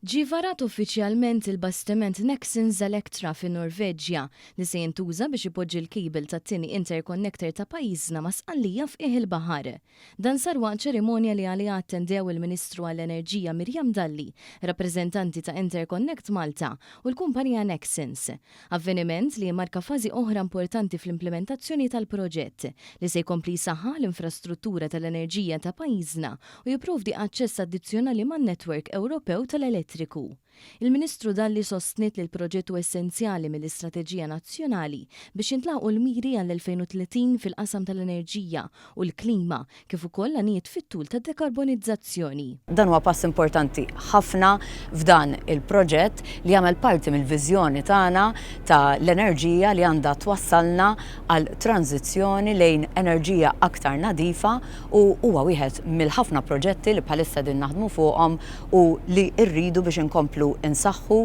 Ġie varat uffiċjalment il-bastiment Nexans Electra fin Norveġja li se jintuża biex ipoġġi l-kejbil tat-tieni interconnector ta' pajjiżna ma' sqallija f'qiegħ il-baħar. Dan sar waqt ċerimonja li għaliha attendew il-Ministru għall-Enerġija Mirjam Dalli, rappreżentanti ta' Interconnect Malta u l-kumpanija Nexans. Avveniment li jmarka fażi oħra importanti fl-implementazzjoni tal-proġett li se jkompli jsaħħaħ l-infrastruttura tal-enerġija ta' pajjiżna u jipprovdi aċċess addizzjonali man-netwerk Ewropew tal-elettriku. Il-Ministru Dalli sostniet li l-proġett hu essenzjali mill-Istrateġija Nazzjonali biex jintlaqgħu l-miri għall-2030 fil-qasam tal-enerġija u l-klima kif ukoll għanijiet fit-tul tad-dekarbonizzazzjoni. Dan huwa pass importanti ħafna f'dan il-proġett li jagħmel parti mill-viżjoni tagħna ta' l-enerġija li għandha twassalna għal tranzizzjoni lejn enerġija aktar nadifa u huwa wieħed mill-ħafna proġetti li bħalissa din naħdmu fuqhom u li rridu biex inkomplu insaħħu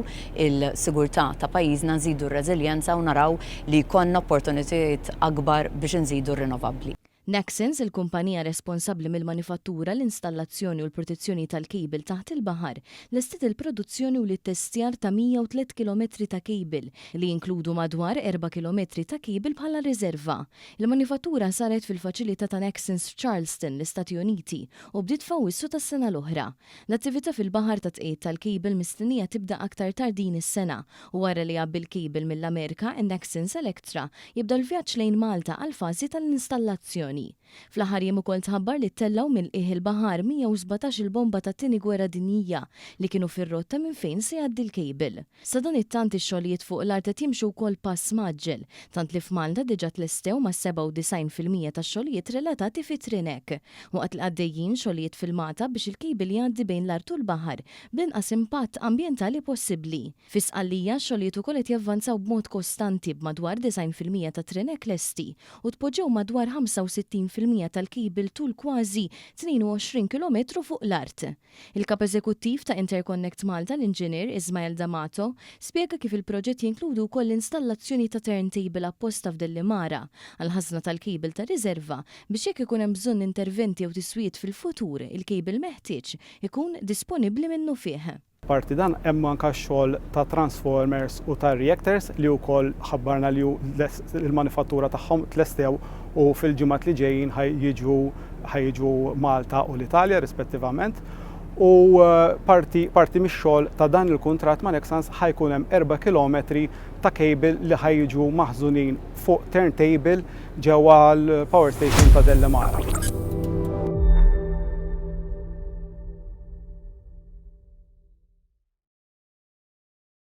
il-sigurtà ta' pajjiżna, nżidu r-reżiljenza u naraw li jkollna opportunitajiet akbar biex inżidu r-rinnovabbli. Nexans, il-kumpanija responsabbli mill-manifattura, l-installazzjoni u l-protezzjoni tal-kejbil taħt il-baħar, lestet il-produzzjoni u l-testjar ta' 103 km ta' kejbil li jinkludu madwar 4 km ta' kejbil bħala riserva. Il-manifattura saret fil-faċilità ta' Nexans f'Charleston, l-Istati Uniti, u bdiet f'Awwissu tas-sena l-oħra. L-attività fil-baħar ta' tqiegħed tal-kejbil mistennija tibda aktar tard din is-sena u wara li għabbil kejbil mill-Amerika, in-Nexans Electra jibda l-vjaġġ lejn Malta għal fażi tal-installazzjoni. Fl-aħħar jiem ukoll tħabbar li ttellaw mill-qiegħ il-baħar 117 il-bomba tat-tieni gwerra dinjija li kienu fir-rotta minn fejn se jgħaddi l-kejbil. Sa dan it-tant ix-xogħlijiet fuq l-art qed jimxu wkoll pass maġġel, tant li f'Malta diġà tlestew ma' 97% tax-xogħlijiet relatati fit-trinek. Waqt li għaddejjin xogħlijiet filmata biex il-kejbil jgħaddi bejn l-art u l-baħar b'inqas impatt ambjentali possibbli. Fi Sqallija x-xogħlijiet ukoll qed javvanzaw b'mod kostanti b'madwar 90% ta' trinek lesti u tpoġġew madwar 65% tal-kejbil tul kważi 22 km fuq l-art. Il-kap eżekuttiv ta' Interconnect Malta, l-Inġinier Ismail D'Amato, spjega kif il-proġett jinkludu wkoll l-installazzjoni ta' turntable apposta f'Dellimara għal ħażna tal-kejbil ta' riserva biex jekk ikun hemm bżonn interventi jew tiswiet fil-futur il-kejbil meħtieġ ikun disponibbli minnu fih. Parti dan hemm anke xogħol ta' transformers u ta' reactors li wkoll ħabbarna li l-manifattura tagħhom tlestew u fil-ġimgħat li ġejjin ħajjiġu Malta u l-Italja rispettivament. U parti mix-xogħol ta' dan il-kuntratt ma' Nexans ħajkun hemm 4 kilometri ta' kejbil li ħajjiġu maħżunin fuq turntable ġewwa l-power station ta' Dellimara.